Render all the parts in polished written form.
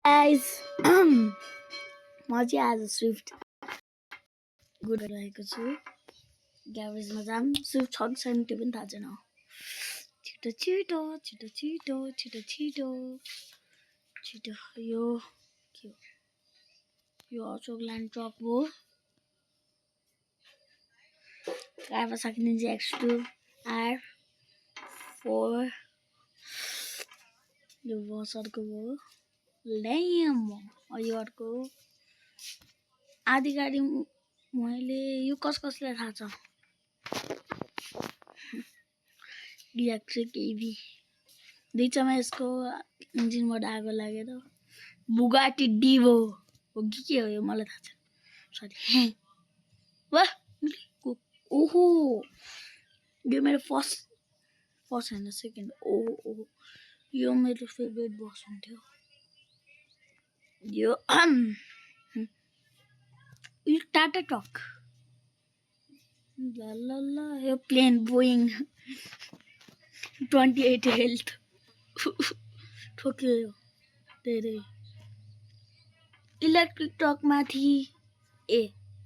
Guys म चाहिँ आज स्विफ्ट गुड रहेको छु ग्यारेजमा जाम स्विफ्ट छ कि छैन त्यो पनि थाहा छैन छिटो छिटो छिटो छिटो छिटो छिटो छिटो यो के हो यो अशोक ल्यान्ड ट्रक हो कावासाकी निन्जा X2 R4 यो बस अर्को हो ल्याम यो अर्को आधी गाडी मैले यो कसलाई थाहा छ इलेक्ट्रिक EV दुईटामा यसको इन्जिनबाट आगो लागेर बुगाटी डिभो हो कि के हो यो मलाई थाहा छैन सरी वाह ओहो यो मेरो फर्स्ट हैन सेकेन्ड ओहो यो मेरो फेभरेट बस हुन्थ्यो यो यो टाटा ट्रक ल ल ल यो प्लेन बोइङ 28 हेल्थ ठोक्यो धेरै इलेक्ट्रिक ट्रक माथि ए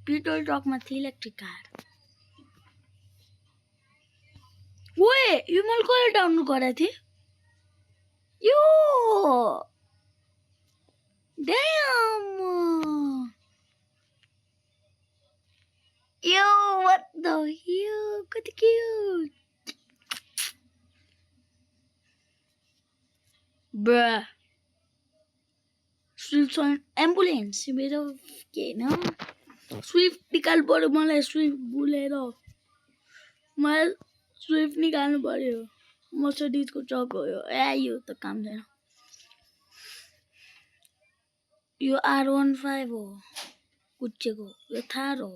पेट्रोल ट्रक माथि इलेक्ट्रिक कार ओए यो मैले कहिले डाउनलोड गरेको थिएँ यो ड्याम यो what the hell कति क्यूट bruh स्विफ्ट एम्बुलेन्स मेरो के न स्विफ्ट निकाल्नु पर्यो मलाई स्विफ्ट बुलेर मलाई स्विफ्ट निकाल्नु पर्यो मर्सिडिजको ट्रक हो यो यो त काम छैन यो R15 हो कुच्चेको यो थार हो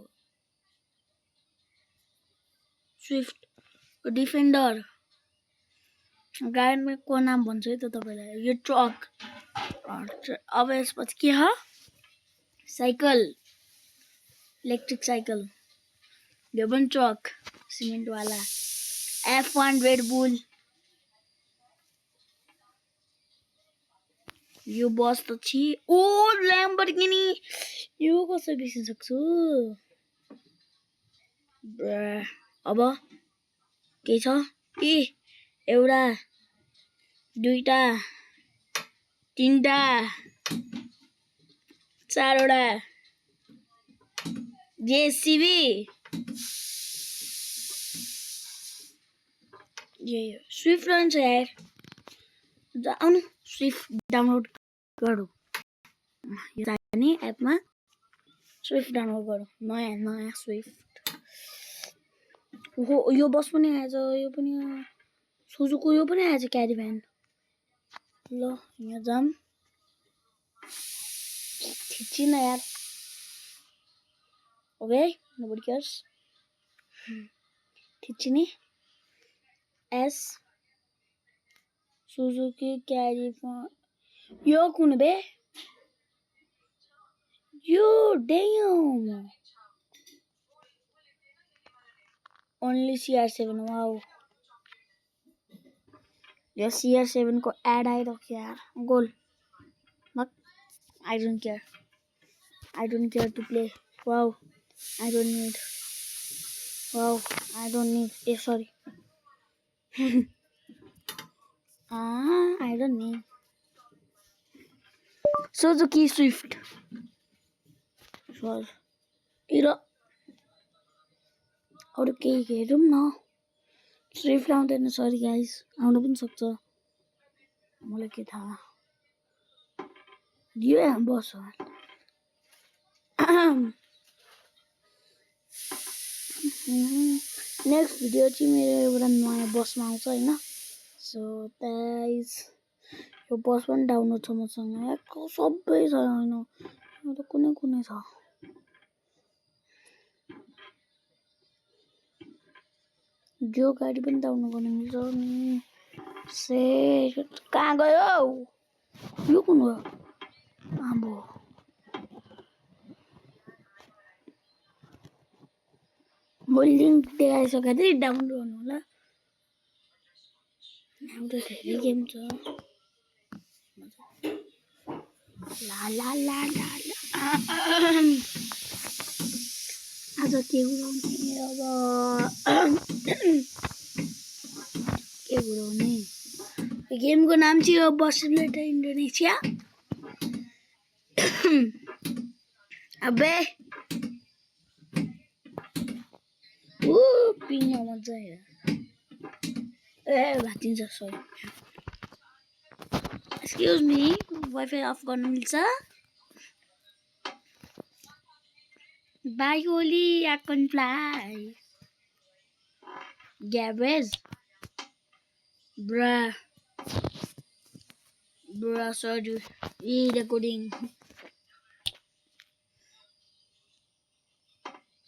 स्विफ्ट डिफेन्डर गाडीको नाम भन्छु है त तपाईलाई यो ट्रक अब यसपछि के हो साइकल इलेक्ट्रिक साइकल यो पनि ट्रक सिमेन्ट वाला F1 रेड बुल यो बस त छि ओ ल्याम्बोर्गिनी यो कसरी बिर्सिन सक्छु अब के छ ए एउटा दुईटा तीनटा चारवटा जेसीबी ये स्विफ्ट रहन्छ यार आउनु स्विफ्ट डाउनलोड गरौँ यो जाने एपमा स्विफ्ट डाउनलोड गरौँ नयाँ स्विफ्ट हो यो बस पनि आएछ यो पनि सुजुको यो पनि आएछ क्यारीभ्यान ल यहाँ जाम थिचिन यार ओके nobody cares थिचिने एस सुजुकी क्यारीभ्यान यो कुन बे यो ड्याम ओन्ली CR7 वाओ यो CR7 को एड आइरह्यो यार goal I don't care to play wow I don't need sorry I don't need Suzuki Swift इरो अरु केही हेरौँ न स्विफ्ट आउँदैन सरी गाइस आउनु पनि सक्छ मलाई के थाहा दियो बस नेक्स्ट भिडियो चाहिँ मेरो एउटा नयाँ बसमा आउँछ हैन सो गाइस यो बस पनि डाउनलोड छ मसँग सबै छ हैन यो त कुनै छ जो गाडी पनि डाउनलोड गर्न मिल्छ नि से कहाँ गयो यो कुन हो आम्बो म लिंक देखाइसकेको थिएँ डाउनलोड गर्नु होला हाम्रो धेरै गेम छ ला ला ला ला आज के उडाउने अब के उडाउने गेमको नाम चाहिँ हो बस सिमुलेटर इन्डोनेसिया अबे ओ पिङ मजा आयो ए भातिन्छ sorry excuse me WiFi off गर्न मिल्छ bye holy I can fly garage Bruh, sorry. E-recording.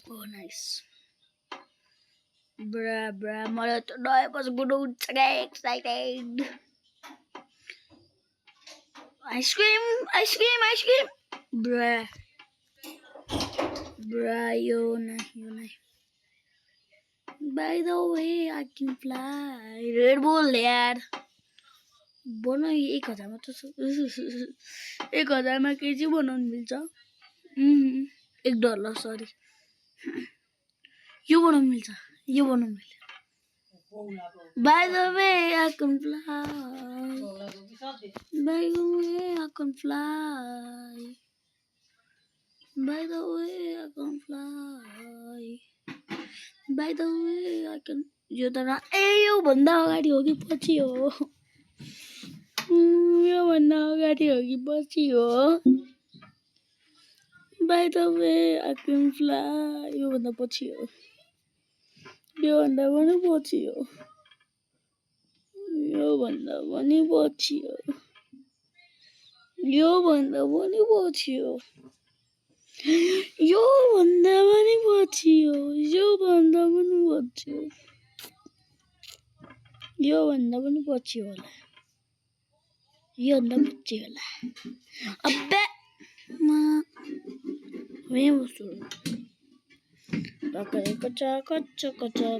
Oh, nice. Bruh. मलाई त नयाँ बुढो हुन्छ क्या एक्साइटेड आइसक्रिम Bruh, यो नहीं By the way, I can fly. Red Bull यार बनाउ 1000 मा त 1000 मा के चाहिँ बनाउनु मिल्छ $1 सरी यो बनाउनु मिल्छ By the way, I can fly. By the way, I can fly. By the way, I can fly. By the way, I can यो त यो भन्दा अगाडि हो कि पछि हो यो भन्दा अगाडि हो कि पछि हो By the way, I can fly. यो भन्दा पछि हो यो भन्दा पनि पछि हो यो भन्दा पनि पछि हो यो भन्दा पनि पछि हो यो भन्दा पनि पछि हो यो भन्दा पनि पछि हो यो भन्दा पनि पछि होला यो भन्दा पछि होला अबे म बस्छु काकरेको छ कच्चो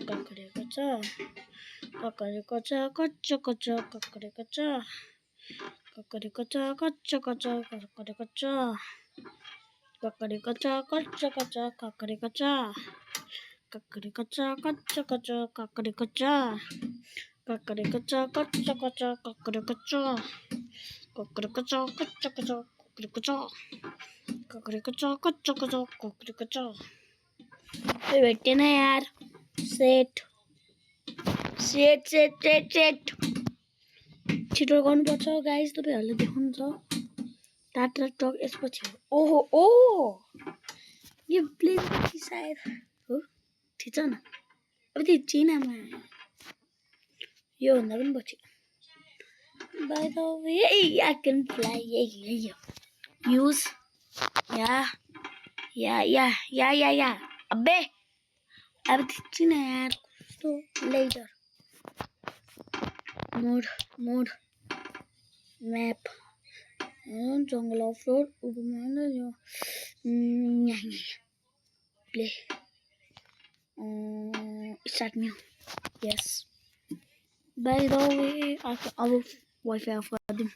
काकरेको छ काकरेको छ कच्चो काकरेको छ काकरेको छ कच्चो काकरेको छ काकरेको छ कच्चो काकरेको छ काकरेको छ कच्चो काकरेको छ काकरेको छ कच्चो काकरेको छ काकरेको छ कच्चो काकरेको छ काकरेको छ कच्चो काकरेको छ ये भेटेन यार सेट छिटो गर्नुपर्छ गाइस तपाईहरुले देख्नुहुन्छ टाटा टक यसपछि ओहो यो प्लेन पछि सायद हो थिच न अब त्यो चिनामा यो भन्दा पनि पछि By the way, I can fly. Use. Yeah. अबे अब थिच्छ न यार कस्तो later. Mode. Map. Jungle off-road. Play. Start new. Yes. By the way, our Wi-Fi off कर दूँ.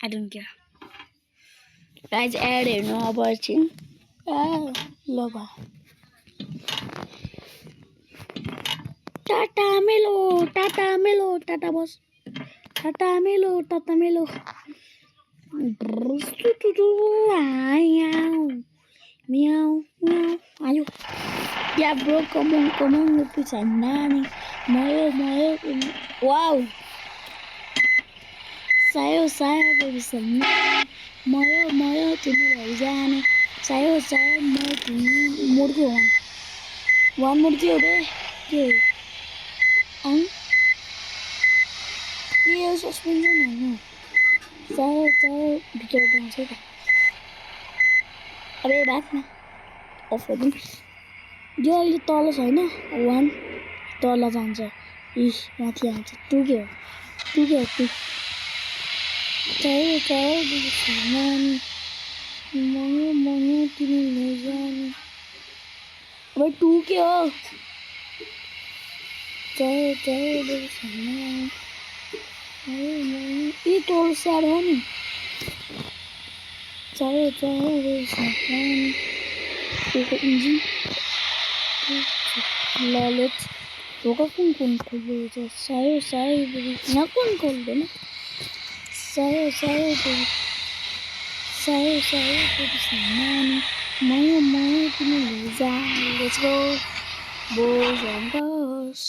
I don't care. Guys, add it. No watching. Love. Tata Melo. Tata boss. Tata Melo. Meow. Ayo. Yeah, bro, come on, look at Nani. Mayo. Wow. Sayo, baby, Mayo, tumi Jani. Sayo, Mayo, one more deal, Yes, suspension. Sayo, because अबे बात न of गर्दिन यो अहिले तल छैन 1 तल जान्छ इस माथि आउँछ 2 के हो 2 चाहे मङो तिमी नजानी अब 2 के हो चाहे चाहे सामान ये टोल साइड हो नि चाहे चाहे सामान को इंजिन लेट्स होगा कौन खोल दे चाहे चाहे ना कौन खोल दे ना चाहे चाहे सामान मैं तुम्हें ले जा let's go boys and girls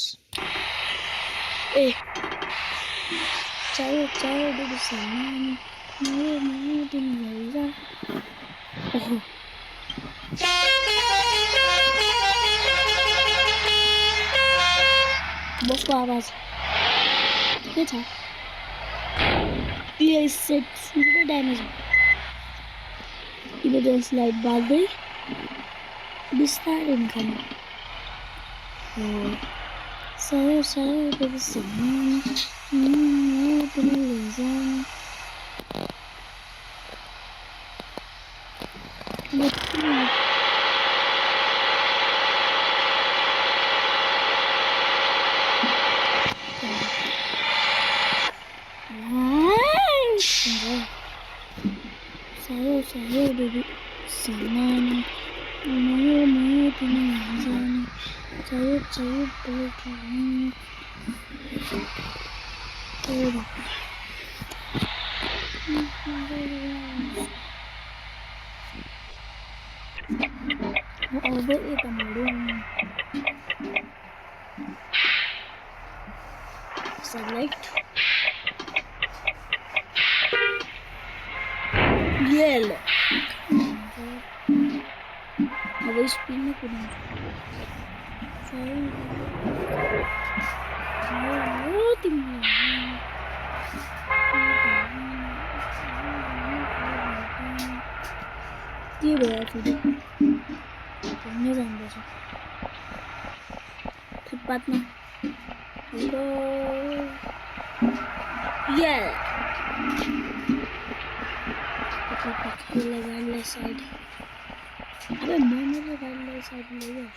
चाहे सामान मैं तुम्हें ले जा बस को आवाज के था ये सेट सुपर डैमेज इधर स्लाइड भाग गई बिस्तारै निकाल्नु सायो बेबी सामान तुम्हें ले जाऊँ सायो बेबी सामान मैं तुम्हें ले जाऊँ चाहिए अब itu melon select yellow अब स्पिन में कुछ के भयो फेरि घुम्ने जाँदैछ फुटपाथमा गो ये गाडीलाई साइड अबे मैले गाडीलाई साइड लैजाऊ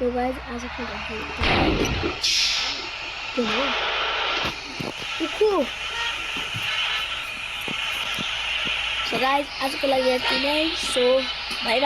तो गाइस आज को सो गाइस आज को लागि यति नै सो बाइ बाइ।